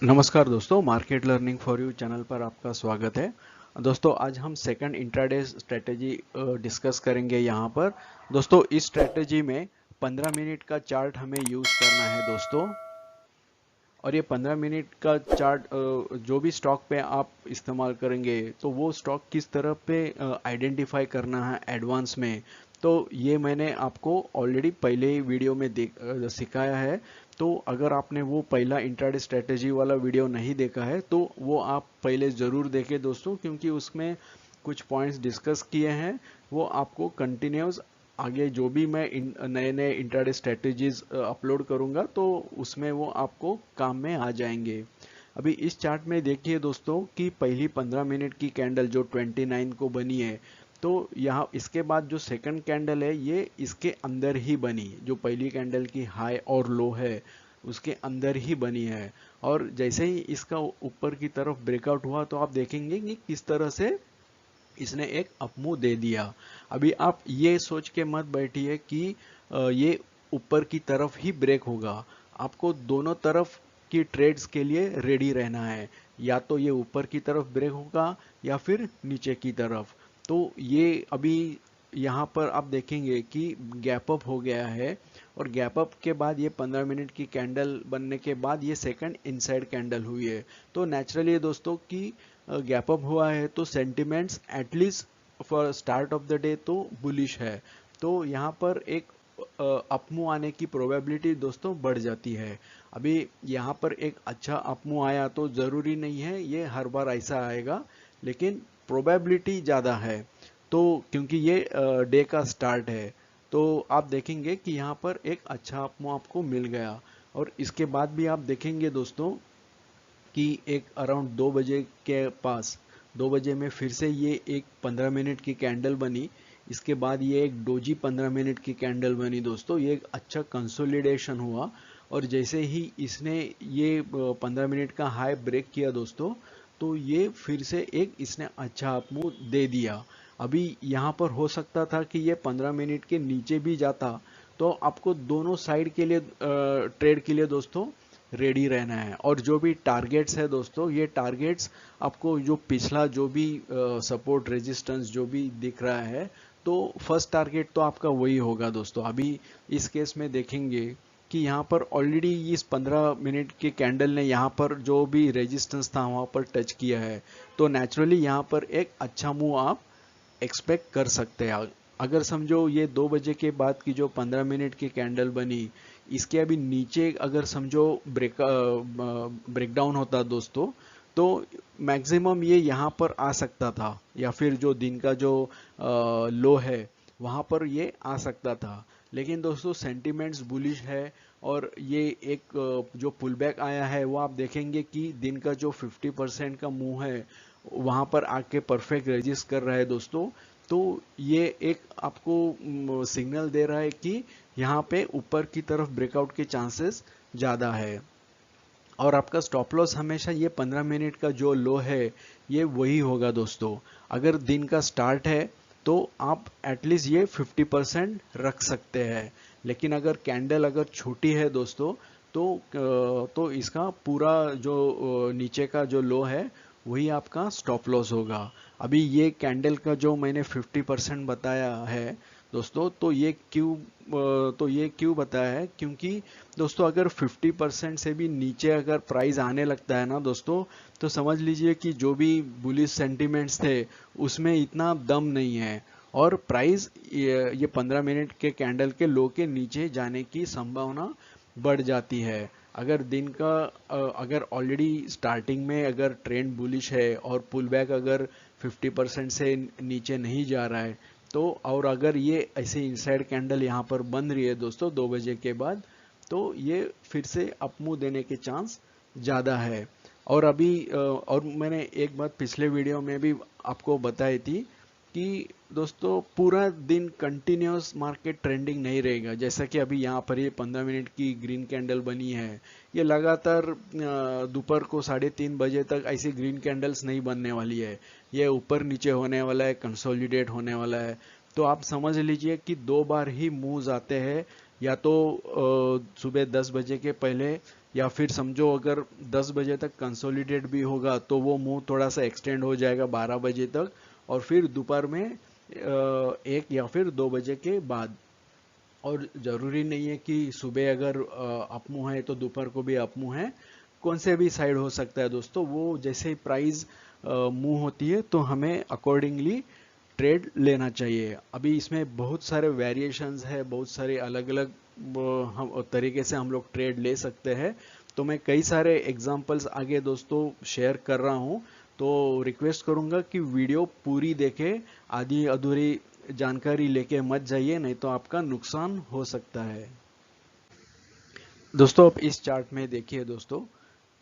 नमस्कार दोस्तों, market learning for you channel पर आपका स्वागत है। दोस्तों आज हम सेकंड इंट्राडे स्ट्रेटेजी डिस्कस करेंगे यहाँ पर। दोस्तों इस स्ट्रेटेजी में 15 मिनट का चार्ट हमें यूज़ करना है दोस्तों। और ये 15 मिनट का चार्ट जो भी स्टॉक पे आप इस्तेमाल करेंगे तो वो स्टॉक किस तरह पे आइडेंटिफाई करना है एडवांस में, तो ये मैंने आपको ऑलरेडी पहले ही वीडियो में सिखाया है। तो अगर आपने वो पहला इंट्राडे स्ट्रेटेजी वाला वीडियो नहीं देखा है तो वो आप पहले ज़रूर देखें दोस्तों, क्योंकि उसमें कुछ पॉइंट्स डिस्कस किए हैं। वो आपको कंटिन्यूस आगे जो भी मैं नए नए इंट्राडे स्ट्रेटेजीज अपलोड करूंगा तो उसमें वो आपको काम में आ जाएंगे। अभी इस चार्ट में देखिए दोस्तों कि पहली 15 मिनट की कैंडल जो 29 को बनी है, तो यहाँ इसके बाद जो सेकंड कैंडल है ये इसके अंदर ही बनी, जो पहली कैंडल की हाई और लो है उसके अंदर ही बनी है। और जैसे ही इसका ऊपर की तरफ ब्रेकआउट हुआ तो आप देखेंगे कि किस तरह से इसने एक अपमूव दे दिया। अभी आप ये सोच के मत बैठिए कि ये ऊपर की तरफ ही ब्रेक होगा। आपको दोनों तरफ की ट्रेड्स के लिए रेडी रहना है, या तो ये ऊपर की तरफ ब्रेक होगा या फिर नीचे की तरफ। तो ये अभी यहाँ पर आप देखेंगे कि गैप अप हो गया है, और गैप अप के बाद ये 15 मिनट की कैंडल बनने के बाद ये सेकंड इनसाइड कैंडल हुई है। तो नेचुरली दोस्तों कि गैप अप हुआ है तो sentiments at least for start of the day तो बुलिश है। तो यहाँ पर एक अपमूव आने की प्रोबेबिलिटी दोस्तों बढ़ जाती है। अभी यहाँ पर एक अच्छा अपमूव आया तो ज़रूरी नहीं है ये हर बार ऐसा आएगा, लेकिन प्रोबेबिलिटी ज़्यादा है। तो क्योंकि ये डे का स्टार्ट है तो आप देखेंगे कि यहाँ पर एक अच्छा अपमूव आपको मिल गया। और इसके बाद भी आप देखेंगे दोस्तों कि एक अराउंड 2 बजे के पास, 2 बजे में फिर से ये एक 15 मिनट की कैंडल बनी। इसके बाद ये एक डोजी 15 मिनट की कैंडल बनी दोस्तों, ये एक अच्छा कंसोलिडेशन हुआ। और जैसे ही इसने ये 15 मिनट का हाई ब्रेक किया दोस्तों, तो ये फिर से एक इसने अच्छा अपमूव दे दिया। अभी यहाँ पर हो सकता था कि ये 15 मिनट के नीचे भी जाता, तो आपको दोनों साइड के लिए ट्रेड के लिए दोस्तों रेडी रहना है। और जो भी टारगेट्स है दोस्तों, ये टारगेट्स आपको जो पिछला जो भी सपोर्ट रेजिस्टेंस जो भी दिख रहा है, तो फर्स्ट टारगेट तो आपका वही होगा दोस्तों। अभी इस केस में देखेंगे कि यहाँ पर ऑलरेडी इस 15 मिनट के कैंडल ने यहाँ पर जो भी रेजिस्टेंस था वहाँ पर टच किया है, तो नेचुरली यहाँ पर एक अच्छा मूव आप एक्सपेक्ट कर सकते हैं। अगर समझो ये 2 बजे के बाद की जो 15 मिनट की कैंडल बनी, इसके अभी नीचे अगर समझो ब्रेकडाउन होता दोस्तों, तो मैक्सिमम ये यहाँ पर आ सकता था, या फिर जो दिन का जो लो है वहाँ पर ये आ सकता था। लेकिन दोस्तों सेंटिमेंट्स बुलिश है, और ये एक जो पुल बैक आया है वो आप देखेंगे कि दिन का जो 50% का मूव है वहाँ पर आके परफेक्ट रजिस्ट कर रहा है दोस्तों। तो ये एक आपको सिग्नल दे रहा है कि यहाँ पे ऊपर की तरफ ब्रेकआउट के चांसेस ज़्यादा है। और आपका स्टॉप लॉस हमेशा ये 15 मिनट का जो लो है ये वही होगा दोस्तों। अगर दिन का स्टार्ट है तो आप एटलीस्ट ये 50% रख सकते हैं। लेकिन अगर कैंडल अगर छोटी है दोस्तों, तो इसका पूरा जो नीचे का जो लो है वही आपका स्टॉप लॉस होगा। अभी ये कैंडल का जो मैंने 50% बताया है दोस्तों, तो ये क्यों बताया है, क्योंकि दोस्तों अगर 50% से भी नीचे अगर प्राइस आने लगता है ना दोस्तों, तो समझ लीजिए कि जो भी बुलिश सेंटिमेंट्स थे उसमें इतना दम नहीं है, और प्राइस ये 15 मिनट के कैंडल के लो के नीचे जाने की संभावना बढ़ जाती है। अगर दिन का अगर ऑलरेडी स्टार्टिंग में अगर ट्रेंड बुलिश है और पुल बैक अगर 50% से नीचे नहीं जा रहा है, तो और अगर ये ऐसे इनसाइड कैंडल यहाँ पर बन रही है दोस्तों 2 बजे के बाद, तो ये फिर से अपमूव देने के चांस ज़्यादा है। और अभी और मैंने एक बात पिछले वीडियो में भी आपको बताई थी कि दोस्तों पूरा दिन कंटिन्यूस मार्केट ट्रेंडिंग नहीं रहेगा। जैसा कि अभी यहाँ पर ये 15 मिनट की ग्रीन कैंडल बनी है, ये लगातार दोपहर को 3:30 बजे तक ऐसी ग्रीन कैंडल्स नहीं बनने वाली है। ये ऊपर नीचे होने वाला है, कंसोलिडेट होने वाला है। तो आप समझ लीजिए कि 2 बार ही मूव्स आते हैं, या तो सुबह 10 बजे के पहले, या फिर समझो अगर 10 बजे तक कंसोलिडेट भी होगा तो वो मूव थोड़ा सा एक्सटेंड हो जाएगा 12 बजे तक, और फिर दोपहर में 1 या फिर 2 बजे के बाद। और जरूरी नहीं है कि सुबह अगर अपमूव है तो दोपहर को भी अपमूव है, कौन से भी साइड हो सकता है दोस्तों। वो जैसे ही प्राइस मूव होती है तो हमें अकॉर्डिंगली ट्रेड लेना चाहिए। अभी इसमें बहुत सारे वेरिएशंस है, बहुत सारे अलग अलग हम तरीके से हम लोग ट्रेड ले सकते हैं। तो मैं कई सारे एग्जांपल्स आगे दोस्तों शेयर कर रहा हूं, तो रिक्वेस्ट करूंगा कि वीडियो पूरी देखें, आधी अधूरी जानकारी लेके मत जाइए, नहीं तो आपका नुकसान हो सकता है। दोस्तों अब इस चार्ट में देखिए दोस्तों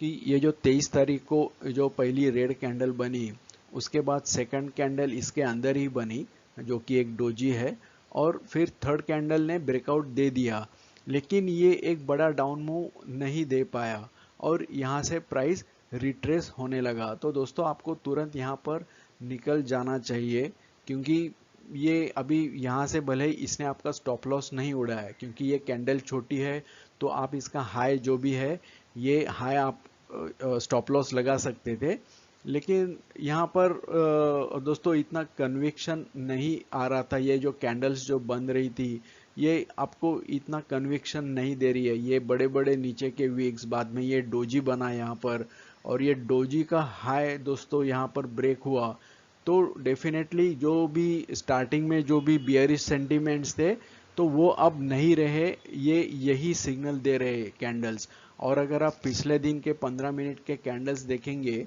कि ये जो 23 तारीख को जो पहली रेड कैंडल बनी, उसके बाद सेकंड कैंडल इसके अंदर ही बनी जो कि एक डोजी है, और फिर थर्ड कैंडल ने ब्रेकआउट दे दिया, लेकिन ये एक बड़ा डाउन मूव नहीं दे पाया और यहाँ से प्राइस रिट्रेस होने लगा। तो दोस्तों आपको तुरंत यहाँ पर निकल जाना चाहिए, क्योंकि ये अभी यहाँ से भले ही इसने आपका स्टॉप लॉस नहीं उड़ाया है, क्योंकि ये कैंडल छोटी है, तो आप इसका हाई जो भी है, ये हाई आप स्टॉप लॉस लगा सकते थे। लेकिन यहाँ पर दोस्तों इतना कन्विक्शन नहीं आ रहा था, ये जो कैंडल्स जो बन रही थी ये आपको इतना कन्विक्शन नहीं दे रही है। ये बड़े बड़े नीचे के वीक्स, बाद में ये डोजी बना यहाँ पर, और ये डोजी का हाई दोस्तों यहाँ पर ब्रेक हुआ, तो डेफिनेटली जो भी स्टार्टिंग में जो भी बियरिश सेंटिमेंट्स थे तो वो अब नहीं रहे, ये यही सिग्नल दे रहे कैंडल्स। और अगर आप पिछले दिन के 15 मिनट के कैंडल्स देखेंगे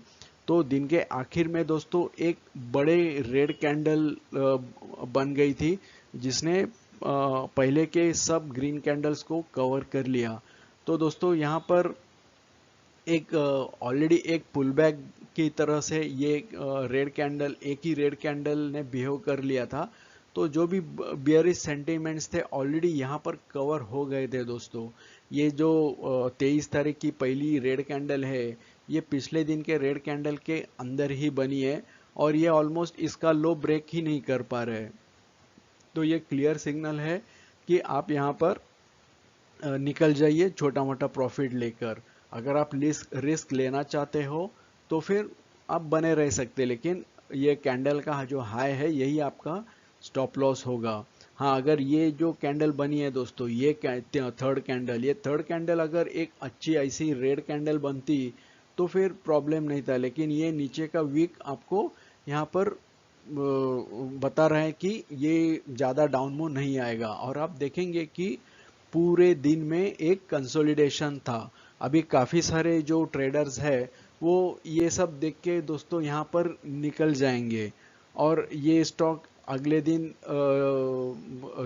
तो दिन के आखिर में दोस्तों एक बड़े रेड कैंडल बन गई थी, जिसने पहले के सब ग्रीन कैंडल्स को कवर कर लिया। तो दोस्तों यहाँ पर एक ऑलरेडी एक पुल बैक की तरह से ये रेड कैंडल, एक ही रेड कैंडल ने बिहेव कर लिया था, तो जो भी बियरिश सेंटीमेंट्स थे ऑलरेडी यहाँ पर कवर हो गए थे दोस्तों। ये जो 23 तारीख की पहली रेड कैंडल है, ये पिछले दिन के रेड कैंडल के अंदर ही बनी है, और ये ऑलमोस्ट इसका लो ब्रेक ही नहीं कर पा रहे। तो ये क्लियर सिग्नल है कि आप यहाँ पर निकल जाइए छोटा मोटा प्रॉफिट लेकर। अगर आप रिस्क लेना चाहते हो तो फिर आप बने रह सकते, लेकिन ये कैंडल का जो हाई है यही आपका स्टॉप लॉस होगा। हाँ, अगर ये जो कैंडल बनी है दोस्तों, ये थर्ड कैंडल, ये थर्ड कैंडल अगर एक अच्छी ऐसी रेड कैंडल बनती तो फिर प्रॉब्लम नहीं था, लेकिन ये नीचे का वीक आपको यहाँ पर बता रहे हैं कि ये ज़्यादा डाउन मूव नहीं आएगा। और आप देखेंगे कि पूरे दिन में एक कंसोलिडेशन था। अभी काफी सारे जो ट्रेडर्स है वो ये सब देख के दोस्तों यहाँ पर निकल जाएंगे, और ये स्टॉक अगले दिन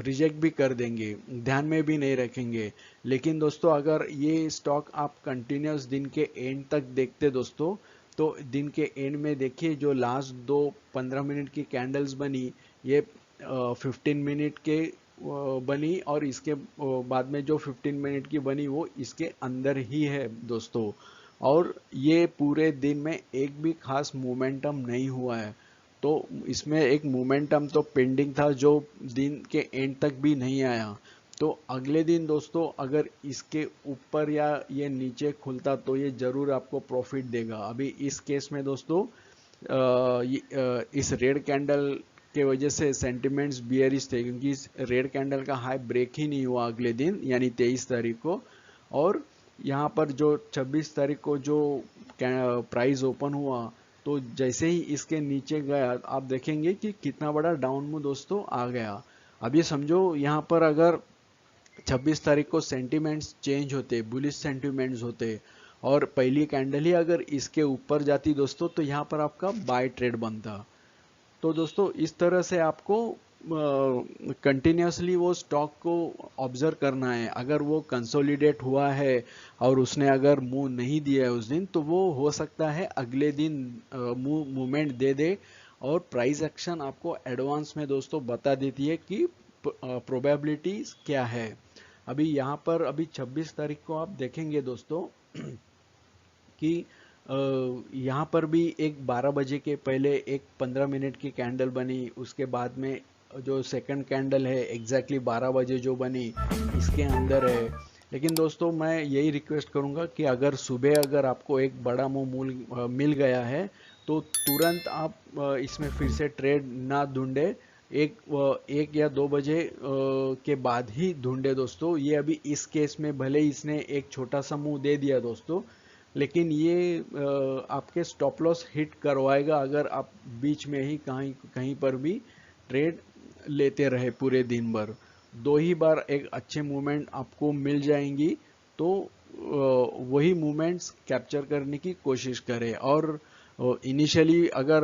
रिजेक्ट भी कर देंगे, ध्यान में भी नहीं रखेंगे। लेकिन दोस्तों अगर ये स्टॉक आप कंटिन्यूस दिन के एंड तक देखते दोस्तों, तो दिन के एंड में देखिए जो लास्ट दो 15 मिनट की कैंडल्स बनी, ये 15 मिनट के बनी, और इसके बाद में जो 15 मिनट की बनी वो इसके अंदर ही है दोस्तों। और ये पूरे दिन में एक भी खास मोमेंटम नहीं हुआ है, तो इसमें एक मोमेंटम तो पेंडिंग था जो दिन के एंड तक भी नहीं आया। तो अगले दिन दोस्तों अगर इसके ऊपर या ये नीचे खुलता तो ये जरूर आपको प्रॉफिट देगा। अभी इस केस में दोस्तों इस रेड कैंडल के वजह से सेंटिमेंट्स बियरिश थे, क्योंकि इस रेड कैंडल का हाई ब्रेक ही नहीं हुआ अगले दिन यानी 23 तारीख को। और यहाँ पर जो 26 तारीख को जो प्राइस ओपन हुआ, तो जैसे ही इसके नीचे गया आप देखेंगे कि कितना बड़ा डाउन मूव दोस्तों आ गया। अब ये समझो यहाँ पर अगर 26 तारीख को सेंटिमेंट्स चेंज होते, बुलिश सेंटिमेंट्स होते, और पहली कैंडल ही अगर इसके ऊपर जाती दोस्तों, तो यहाँ पर आपका बाय ट्रेड बनता। तो दोस्तों इस तरह से आपको कंटिन्यूसली वो स्टॉक को ऑब्जर्व करना है। अगर वो कंसोलिडेट हुआ है और उसने अगर मूव नहीं दिया है उस दिन, तो वो हो सकता है अगले दिन मूवमेंट दे दे, और प्राइस एक्शन आपको एडवांस में दोस्तों बता देती है कि प्रोबेबिलिटीज क्या है। अभी यहाँ पर अभी 26 तारीख को आप देखेंगे दोस्तों कि यहाँ पर भी एक 12 बजे के पहले एक 15 मिनट की कैंडल बनी, उसके बाद में जो सेकंड कैंडल है एग्जैक्टली 12 बजे जो बनी इसके अंदर है। लेकिन दोस्तों मैं यही रिक्वेस्ट करूंगा कि अगर सुबह अगर आपको एक बड़ा मूव मिल गया है तो तुरंत आप इसमें फिर से ट्रेड ना ढूंढे, एक या 2 बजे के बाद ही ढूंढे दोस्तों। ये अभी इस केस में भले इसने एक छोटा सा मुंह दे दिया दोस्तों, लेकिन ये आपके स्टॉप लॉस हिट करवाएगा अगर आप बीच में ही कहीं कहीं पर भी ट्रेड लेते रहे पूरे दिन भर। 2 ही बार एक अच्छे मूवमेंट आपको मिल जाएंगी तो वही मूवमेंट्स कैप्चर करने की कोशिश करें। और इनिशियली अगर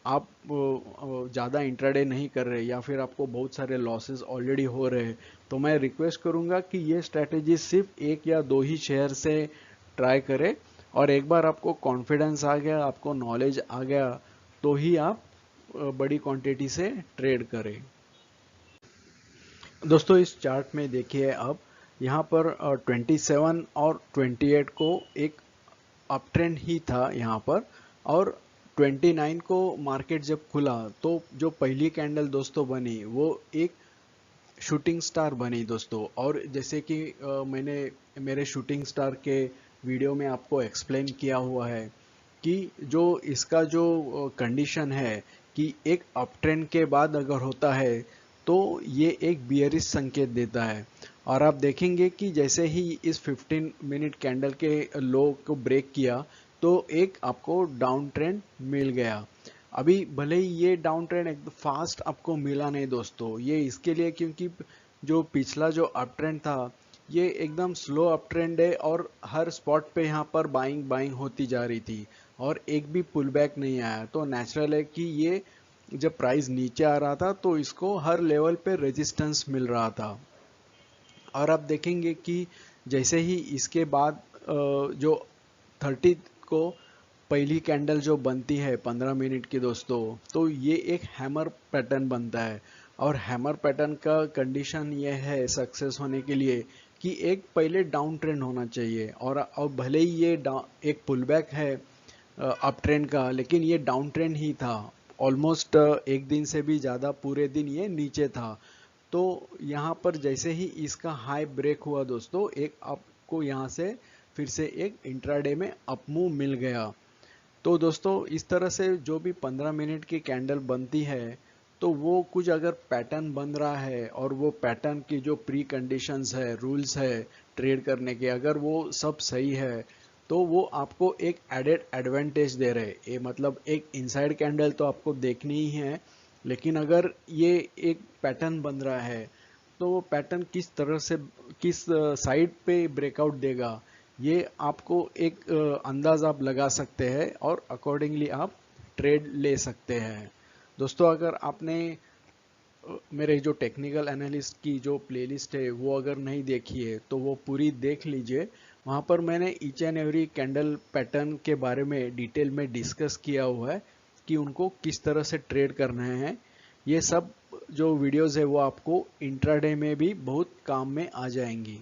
आप ज़्यादा इंट्राडे नहीं कर रहे या फिर आपको बहुत सारे लॉसेस ऑलरेडी हो रहे हैं तो मैं रिक्वेस्ट करूंगा कि ये स्ट्रैटेजी सिर्फ 1 या 2 ही शेयर से ट्राई करें। और एक बार आपको कॉन्फिडेंस आ गया, आपको नॉलेज आ गया तो ही आप बड़ी क्वांटिटी से ट्रेड करें। दोस्तों इस चार्ट में देखिए अब यहाँ पर 27 और 28 को एक अप ट्रेंड ही था यहाँ पर, और 29 को मार्केट जब खुला तो जो पहली कैंडल दोस्तों बनी वो एक शूटिंग स्टार बनी दोस्तों। और जैसे कि मैंने मेरे शूटिंग स्टार के वीडियो में आपको एक्सप्लेन किया हुआ है कि जो इसका जो कंडीशन है कि एक अप ट्रेंड के बाद अगर होता है तो ये एक बियरिश संकेत देता है। और आप देखेंगे कि जैसे ही इस 15 मिनट कैंडल के लो को ब्रेक किया तो एक आपको डाउन ट्रेंड मिल गया। अभी भले ही ये डाउन ट्रेंड एकदम फास्ट आपको मिला नहीं दोस्तों, ये इसके लिए क्योंकि जो पिछला जो अप ट्रेंड था ये एकदम स्लो अप ट्रेंड है और हर स्पॉट पे यहाँ पर बाइंग बाइंग होती जा रही थी और एक भी पुल बैक नहीं आया। तो नेचुरल है कि ये जब प्राइस नीचे आ रहा था तो इसको हर लेवल पे रेजिस्टेंस मिल रहा था। और आप देखेंगे कि जैसे ही इसके बाद जो 30 को पहली कैंडल जो बनती है 15 मिनट की दोस्तों, तो ये एक हैमर पैटर्न बनता है। और हैमर पैटर्न का कंडीशन ये है सक्सेस होने के लिए कि एक पहले डाउन ट्रेंड होना चाहिए। और भले ही ये एक पुल बैक है अप ट्रेंड का, लेकिन ये डाउन ट्रेंड ही था ऑलमोस्ट एक दिन से भी ज़्यादा पूरे दिन ये नीचे था। तो यहाँ पर जैसे ही इसका हाई ब्रेक हुआ दोस्तों, एक आपको यहाँ से फिर से एक इंट्राडे में अप मूव मिल गया। तो दोस्तों इस तरह से जो भी 15 मिनट की कैंडल बनती है तो वो कुछ अगर पैटर्न बन रहा है और वो पैटर्न की जो प्री कंडीशंस है, रूल्स है ट्रेड करने के, अगर वो सब सही है तो वो आपको एक एडेड एडवांटेज दे रहे हैं। ये मतलब एक इनसाइड कैंडल तो आपको देखनी ही है, लेकिन अगर ये एक पैटर्न बन रहा है तो वो पैटर्न किस तरह से किस साइड पे ब्रेकआउट देगा ये आपको एक अंदाज आप लगा सकते हैं और अकॉर्डिंगली आप ट्रेड ले सकते हैं। दोस्तों अगर आपने मेरे जो टेक्निकल एनालिस्ट की जो प्लेलिस्ट है वो अगर नहीं देखी है तो वो पूरी देख लीजिए। वहाँ पर मैंने each and every candle pattern के बारे में डिटेल में डिस्कस किया हुआ है कि उनको किस तरह से ट्रेड करना है। ये सब जो वीडियोस है वो आपको इंट्राडे में भी बहुत काम में आ जाएंगी।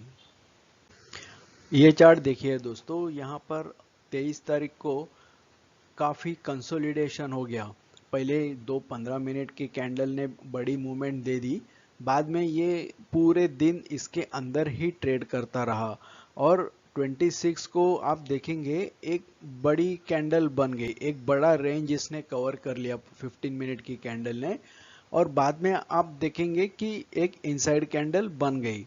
ये चार्ट देखिए दोस्तों, यहाँ पर 23 तारीख को काफ़ी कंसोलिडेशन हो गया। पहले दो 15 मिनट की कैंडल ने बड़ी मूवमेंट दे दी, बाद में ये पूरे दिन इसके अंदर ही ट्रेड करता रहा और 26 को आप देखेंगे एक बड़ी कैंडल बन गई, एक बड़ा रेंज इसने कवर कर लिया 15 मिनट की कैंडल ने। और बाद में आप देखेंगे कि एक इनसाइड कैंडल बन गई।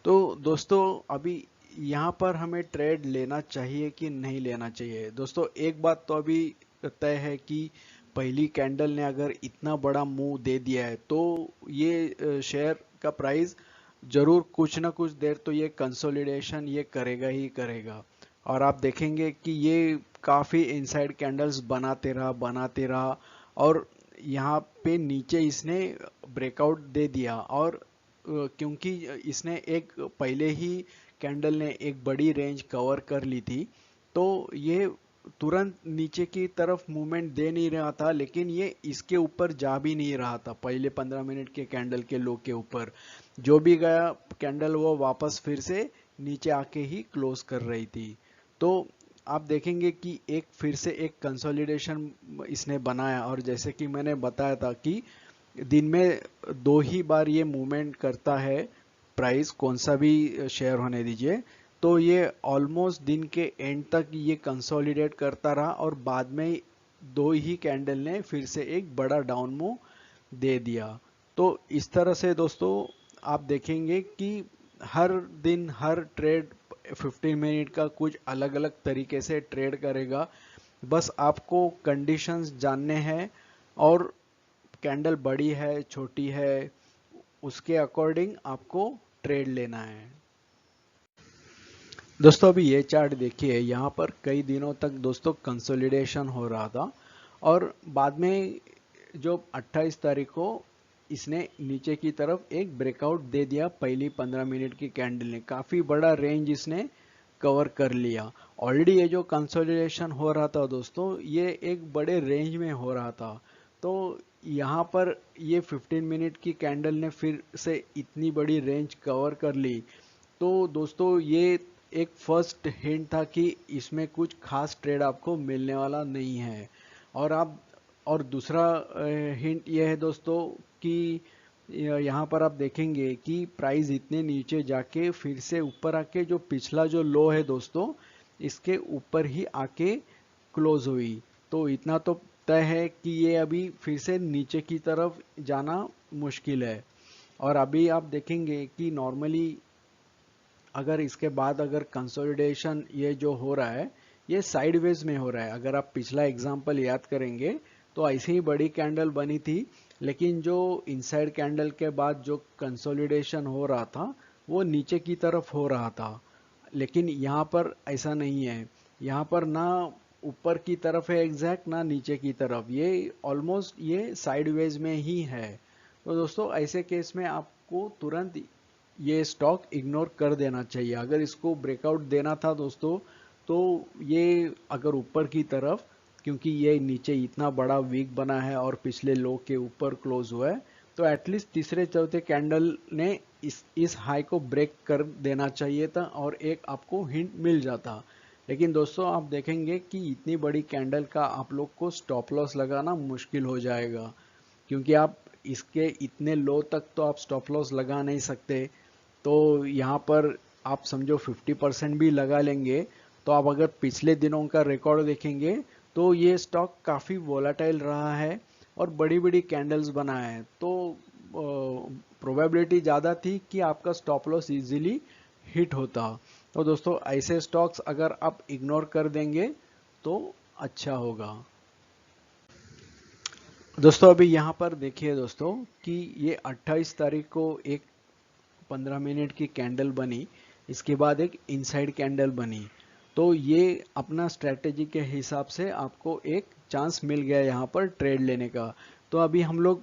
तो दोस्तों अभी यहाँ पर हमें ट्रेड लेना चाहिए कि नहीं लेना चाहिए। दोस्तों एक बात तो अभी तय है कि पहली कैंडल ने अगर इतना बड़ा मूव दे दिया है तो ये शेयर का प्राइस जरूर कुछ ना कुछ देर तो ये कंसोलिडेशन ये करेगा ही करेगा। और आप देखेंगे कि ये काफ़ी इनसाइड कैंडल्स बनाते रहा और यहाँ पे नीचे इसने ब्रेकआउट दे दिया। और क्योंकि इसने एक पहले ही कैंडल ने एक बड़ी रेंज कवर कर ली थी तो ये तुरंत नीचे की तरफ मूवमेंट दे नहीं रहा था, लेकिन ये इसके ऊपर जा भी नहीं रहा था। पहले 15 मिनट के कैंडल के लो के ऊपर जो भी गया कैंडल वो वापस फिर से नीचे आके ही क्लोज कर रही थी। तो आप देखेंगे कि एक फिर से एक कंसोलिडेशन इसने बनाया और जैसे कि मैंने बताया था कि दिन में दो ही बार ये मूवमेंट करता है प्राइस, कौन सा भी शेयर होने दीजिए। तो ये ऑलमोस्ट दिन के एंड तक ये कंसोलिडेट करता रहा और बाद में दो ही कैंडल ने फिर से एक बड़ा डाउन मूव दे दिया। तो इस तरह से दोस्तों आप देखेंगे कि हर दिन हर ट्रेड 15 मिनट का कुछ अलग अलग तरीके से ट्रेड करेगा। बस आपको कंडीशंस जानने हैं और कैंडल बड़ी है छोटी है उसके अकॉर्डिंग आपको ट्रेड लेना है। दोस्तों अभी ये चार्ट देखिए, यहाँ पर कई दिनों तक दोस्तों कंसोलिडेशन हो रहा था और बाद में जो 28 तारीख को इसने नीचे की तरफ एक ब्रेकआउट दे दिया। पहली 15 मिनट की कैंडल ने काफी बड़ा रेंज इसने कवर कर लिया। ऑलरेडी ये जो कंसोलिडेशन हो रहा था दोस्तों, ये एक बड़े रेंज में हो रहा था। तो यहाँ पर ये 15 मिनट की कैंडल ने फिर से इतनी बड़ी रेंज कवर कर ली। तो दोस्तों ये एक फर्स्ट हिंट था कि इसमें कुछ खास ट्रेड आपको मिलने वाला नहीं है। और दूसरा हिंट ये है दोस्तों कि यहाँ पर आप देखेंगे कि प्राइस इतने नीचे जाके फिर से ऊपर आके जो पिछला जो लो है दोस्तों, इसके ऊपर ही आके क्लोज हुई। तो इतना तो तय है कि ये अभी फिर से नीचे की तरफ जाना मुश्किल है। और अभी आप देखेंगे कि नॉर्मली अगर इसके बाद अगर कंसोलिडेशन ये जो हो रहा है ये साइडवेज में हो रहा है। अगर आप पिछला एग्जांपल याद करेंगे तो ऐसी ही बड़ी कैंडल बनी थी, लेकिन जो इनसाइड कैंडल के बाद जो कंसोलिडेशन हो रहा था वो नीचे की तरफ हो रहा था। लेकिन यहाँ पर ऐसा नहीं है, यहाँ पर ना ऊपर की तरफ है एग्जैक्ट ना नीचे की तरफ, ये ऑलमोस्ट ये साइडवेज में ही है। तो दोस्तों ऐसे केस में आपको तुरंत ये स्टॉक इग्नोर कर देना चाहिए। अगर इसको ब्रेकआउट देना था दोस्तों तो ये अगर ऊपर की तरफ, क्योंकि ये नीचे इतना बड़ा वीक बना है और पिछले लो के ऊपर क्लोज हुआ है, तो एटलीस्ट तीसरे चौथे कैंडल ने इस हाई को ब्रेक कर देना चाहिए था और एक आपको हिंट मिल जाता। लेकिन दोस्तों आप देखेंगे कि इतनी बड़ी कैंडल का आप लोग को स्टॉप लॉस लगाना मुश्किल हो जाएगा, क्योंकि आप इसके इतने लो तक तो आप स्टॉप लॉस लगा नहीं सकते। तो यहाँ पर आप समझो 50% भी लगा लेंगे तो आप अगर पिछले दिनों का रिकॉर्ड देखेंगे तो ये स्टॉक काफ़ी वोलाटाइल रहा है और बड़ी बड़ी कैंडल्स बना है। तो प्रोबेबिलिटी ज़्यादा थी कि आपका स्टॉप लॉस इजीली हिट होता। तो दोस्तों ऐसे स्टॉक्स अगर आप इग्नोर कर देंगे तो अच्छा होगा। दोस्तों अभी यहाँ पर देखिए दोस्तों कि ये 28 तारीख को एक 15 मिनट की कैंडल बनी, इसके बाद एक इनसाइड कैंडल बनी। तो ये अपना स्ट्रेटेजी के हिसाब से आपको एक चांस मिल गया यहाँ पर ट्रेड लेने का। तो अभी हम लोग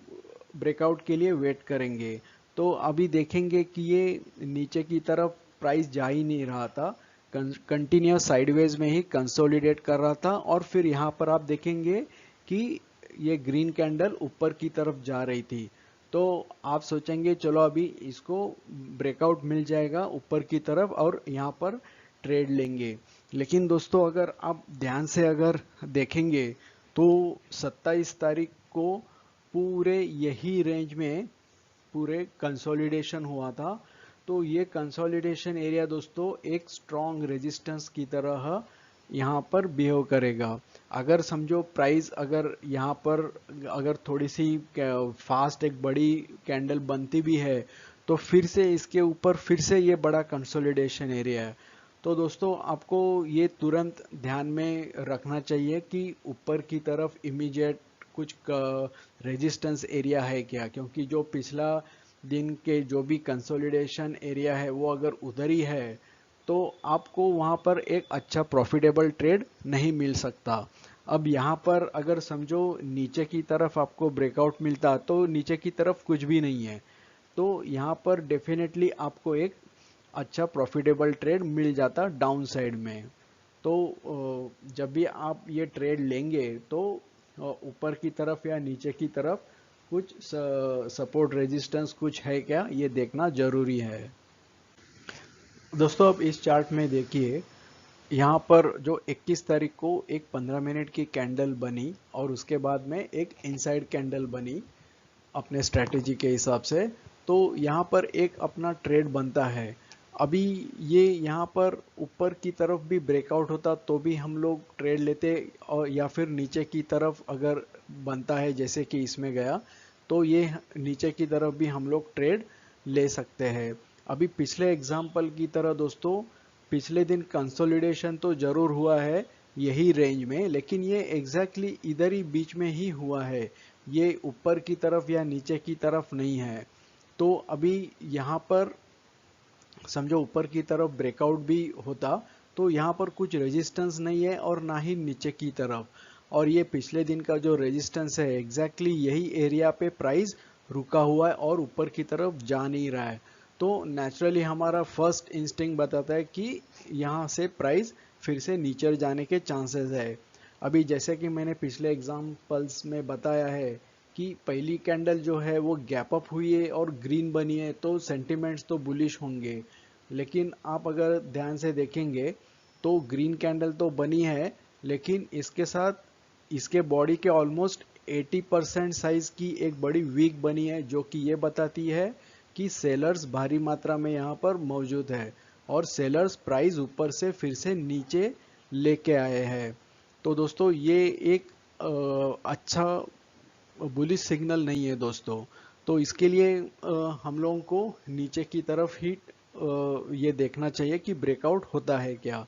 ब्रेकआउट के लिए वेट करेंगे। तो अभी देखेंगे कि ये नीचे की तरफ प्राइस जा ही नहीं रहा था, कंटिन्यूस साइडवेज में ही कंसोलिडेट कर रहा था और फिर यहाँ पर आप देखेंगे कि ये ग्रीन कैंडल ऊपर की तरफ जा रही थी। तो आप सोचेंगे चलो अभी इसको ब्रेकआउट मिल जाएगा ऊपर की तरफ और यहाँ पर ट्रेड लेंगे। लेकिन दोस्तों अगर आप ध्यान से अगर देखेंगे तो 27 तारीख को पूरे यही रेंज में पूरे कंसोलिडेशन हुआ था। तो ये कंसोलिडेशन एरिया दोस्तों एक स्ट्रॉन्ग रेजिस्टेंस की तरह यहाँ पर बिहेव करेगा। अगर समझो प्राइस अगर यहाँ पर अगर थोड़ी सी फास्ट एक बड़ी कैंडल बनती भी है तो फिर से इसके ऊपर फिर से ये बड़ा कंसोलिडेशन एरिया है। तो दोस्तों आपको ये तुरंत ध्यान में रखना चाहिए कि ऊपर की तरफ इमीडिएट कुछ रेजिस्टेंस एरिया है क्या, क्योंकि जो पिछला दिन के जो भी कंसोलिडेशन एरिया है वो अगर उधर ही है तो आपको वहां पर एक अच्छा प्रॉफिटेबल ट्रेड नहीं मिल सकता। अब यहाँ पर अगर समझो नीचे की तरफ आपको ब्रेकआउट मिलता तो नीचे की तरफ कुछ भी नहीं है, तो यहाँ पर डेफिनेटली आपको एक अच्छा प्रॉफिटेबल ट्रेड मिल जाता डाउन साइड में। तो जब भी आप ये ट्रेड लेंगे तो ऊपर की तरफ या नीचे की तरफ कुछ सपोर्ट रेजिस्टेंस कुछ है क्या ये देखना जरूरी है। दोस्तों अब इस चार्ट में देखिए, यहाँ पर जो 21 तारीख को एक 15 मिनट की कैंडल बनी और उसके बाद में एक इनसाइड कैंडल बनी। अपने स्ट्रेटेजी के हिसाब से। तो यहाँ पर एक अपना ट्रेड बनता है। अभी ये यहाँ पर ऊपर की तरफ भी ब्रेकआउट होता तो भी हम लोग ट्रेड लेते, और या फिर नीचे की तरफ अगर बनता है जैसे कि इसमें गया तो ये नीचे की तरफ भी हम लोग ट्रेड ले सकते हैं। अभी पिछले एग्जाम्पल की तरह दोस्तों, पिछले दिन कंसोलिडेशन तो जरूर हुआ है यही रेंज में, लेकिन ये एग्जैक्टली इधर ही बीच में ही हुआ है, ये ऊपर की तरफ या नीचे की तरफ नहीं है। तो अभी यहाँ पर समझो ऊपर की तरफ ब्रेकआउट भी होता तो यहाँ पर कुछ रेजिस्टेंस नहीं है और ना ही नीचे की तरफ, और ये पिछले दिन का जो रेजिस्टेंस है एग्जैक्टली यही एरिया पे प्राइस रुका हुआ है और ऊपर की तरफ जा नहीं रहा है। तो नेचुरली हमारा फर्स्ट इंस्टिंक्ट बताता है कि यहाँ से प्राइस फिर से नीचे जाने के चांसेस है। अभी जैसे कि मैंने पिछले एग्जाम्पल्स में बताया है कि पहली कैंडल जो है वो गैप अप हुई है और ग्रीन बनी है, तो सेंटिमेंट्स तो बुलिश होंगे। लेकिन आप अगर ध्यान से देखेंगे तो ग्रीन कैंडल तो बनी है, लेकिन इसके साथ इसके बॉडी के ऑलमोस्ट 80% साइज की एक बड़ी वीक बनी है, जो कि ये बताती है कि सेलर्स भारी मात्रा में यहाँ पर मौजूद है और सेलर्स प्राइस ऊपर से फिर से नीचे लेके आए हैं। तो दोस्तों ये एक अच्छा बुलिश सिग्नल नहीं है दोस्तों। तो इसके लिए हम लोगों को नीचे की तरफ ही ये देखना चाहिए कि ब्रेकआउट होता है क्या।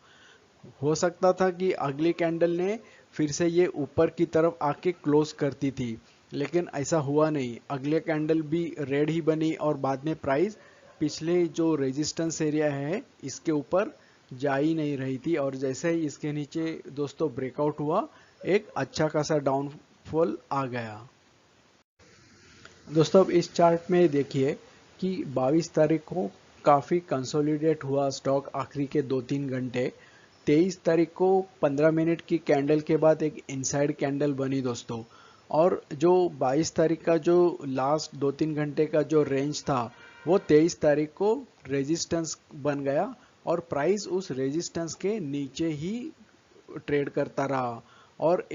हो सकता था कि अगली कैंडल ने फिर से ये ऊपर की तरफ आके क्लोज करती थी, लेकिन ऐसा हुआ नहीं। अगले कैंडल भी रेड ही बनी और बाद में प्राइस पिछले जो रेजिस्टेंस एरिया है इसके ऊपर जा ही नहीं रही थी, और जैसे ही इसके नीचे दोस्तों ब्रेकआउट हुआ एक अच्छा खासा डाउनफॉल आ गया। दोस्तों अब इस चार्ट में देखिए कि 22 तारीख को काफ़ी कंसोलिडेट हुआ स्टॉक आखिरी के 2-3 घंटे। 23 तारीख को 15 मिनट की कैंडल के बाद एक इनसाइड कैंडल बनी दोस्तों, और जो 22 तारीख का जो लास्ट 2-3 घंटे का जो रेंज था वो 23 तारीख को रेजिस्टेंस बन गया और प्राइस उस रेजिस्टेंस के नीचे ही ट्रेड करता रहा, और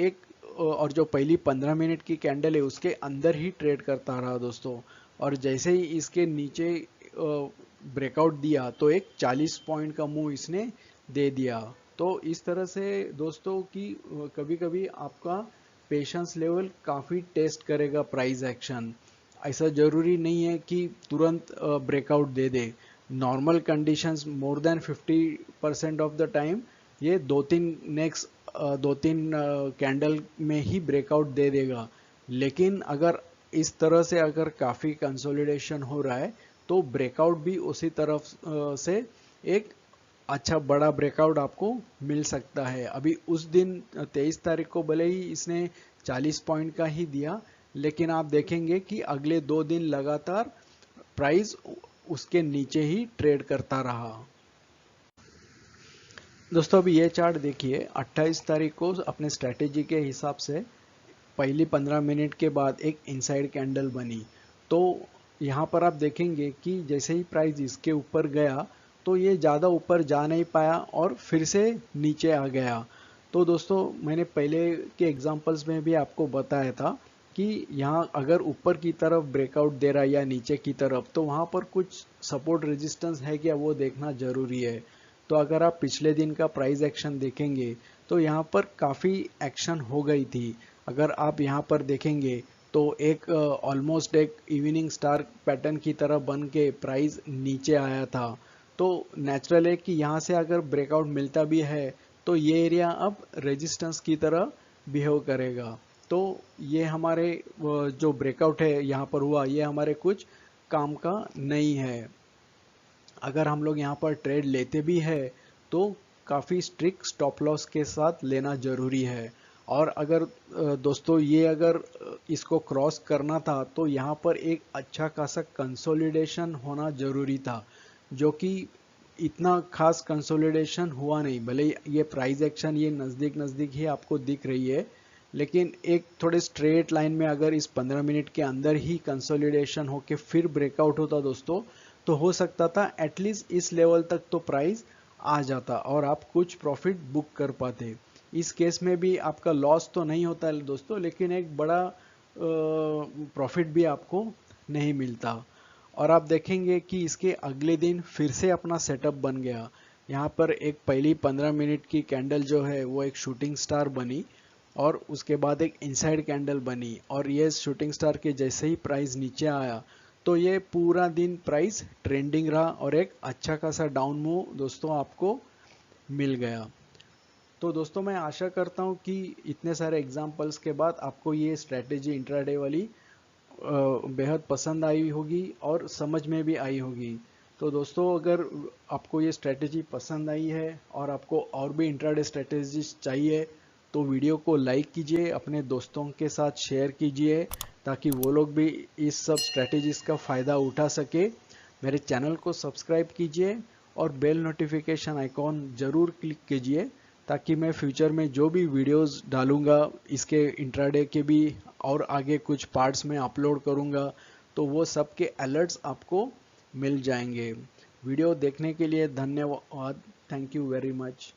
जो पहली 15 मिनट की कैंडल है उसके अंदर ही ट्रेड करता रहा दोस्तों। और जैसे ही इसके नीचे ब्रेकआउट दिया तो एक 40 पॉइंट का मूव इसने दे दिया। तो इस तरह से दोस्तों कि कभी कभी आपका पेशेंस लेवल काफ़ी टेस्ट करेगा प्राइस एक्शन। ऐसा जरूरी नहीं है कि तुरंत breakout they they. Normal conditions more than 50% of the time ये दो तीन कैंडल में ही ब्रेकआउट दे देगा। लेकिन अगर इस तरह से अगर काफ़ी कंसोलिडेशन हो रहा है तो ब्रेकआउट भी उसी तरफ से एक अच्छा बड़ा ब्रेकआउट आपको मिल सकता है। अभी उस दिन 23 तारीख को भले ही इसने 40 पॉइंट का ही दिया, लेकिन आप देखेंगे कि अगले 2 दिन लगातार प्राइस उसके नीचे ही ट्रेड करता रहा। दोस्तों अभी ये चार्ट देखिए, 28 तारीख को अपने स्ट्रैटेजी के हिसाब से पहली 15 मिनट के बाद एक इनसाइड कैंडल बनी। तो यहाँ पर आप देखेंगे कि जैसे ही प्राइस इसके ऊपर गया तो ये ज़्यादा ऊपर जा नहीं पाया और फिर से नीचे आ गया। तो दोस्तों मैंने पहले के एग्जांपल्स में भी आपको बताया था कि यहाँ अगर ऊपर की तरफ ब्रेकआउट दे रहा है या नीचे की तरफ, तो वहाँ पर कुछ सपोर्ट रेजिस्टेंस है क्या वो देखना ज़रूरी है। तो अगर आप पिछले दिन का प्राइस एक्शन देखेंगे तो यहाँ पर काफ़ी एक्शन हो गई थी। अगर आप यहाँ पर देखेंगे तो एक ऑलमोस्ट एक इवनिंग स्टार पैटर्न की तरह बन के प्राइस नीचे आया था। तो नेचुरल है कि यहाँ से अगर ब्रेकआउट मिलता भी है तो ये एरिया अब रेजिस्टेंस की तरह बिहेव करेगा। तो ये हमारे जो ब्रेकआउट है यहाँ पर हुआ ये हमारे कुछ काम का नहीं है। अगर हम लोग यहाँ पर ट्रेड लेते भी है तो काफ़ी स्ट्रिक्ट स्टॉप लॉस के साथ लेना ज़रूरी है। और अगर दोस्तों ये अगर इसको क्रॉस करना था तो यहाँ पर एक अच्छा खासा कंसोलिडेशन होना ज़रूरी था, जो कि इतना खास कंसोलिडेशन हुआ नहीं। भले ये प्राइस एक्शन ये नज़दीक नज़दीक ही आपको दिख रही है, लेकिन एक थोड़े स्ट्रेट लाइन में अगर इस 15 मिनट के अंदर ही कंसोलिडेशन होके फिर ब्रेकआउट होता दोस्तों, तो हो सकता था एटलीस्ट इस लेवल तक तो प्राइस आ जाता और आप कुछ प्रॉफिट बुक कर पाते। इस केस में भी आपका लॉस तो नहीं होता है दोस्तों, लेकिन एक बड़ा प्रॉफिट भी आपको नहीं मिलता। और आप देखेंगे कि इसके अगले दिन फिर से अपना सेटअप बन गया। यहाँ पर एक पहली 15 मिनट की कैंडल जो है वो एक शूटिंग स्टार बनी, और उसके बाद एक इनसाइड कैंडल बनी, और ये शूटिंग स्टार के जैसे ही प्राइस नीचे आया तो ये पूरा दिन प्राइस ट्रेंडिंग रहा और एक अच्छा खासा डाउन मूव दोस्तों आपको मिल गया। तो दोस्तों मैं आशा करता हूँ कि इतने सारे एग्जाम्पल्स के बाद आपको ये स्ट्रैटेजी इंट्राडे वाली बेहद पसंद आई होगी और समझ में भी आई होगी। तो दोस्तों अगर आपको ये स्ट्रैटेजी पसंद आई है और आपको और भी इंट्राडे स्ट्रैटेजीज चाहिए तो वीडियो को लाइक कीजिए, अपने दोस्तों के साथ शेयर कीजिए ताकि वो लोग भी इस सब स्ट्रैटेजीज का फ़ायदा उठा सके। मेरे चैनल को सब्सक्राइब कीजिए और बेल नोटिफिकेशन आइकॉन ज़रूर क्लिक कीजिए ताकि मैं फ्यूचर में जो भी वीडियोस डालूंगा इसके इंट्राडे के भी और आगे कुछ पार्ट्स में अपलोड करूंगा तो वो सब के अलर्ट्स आपको मिल जाएंगे। वीडियो देखने के लिए धन्यवाद। Thank you very much.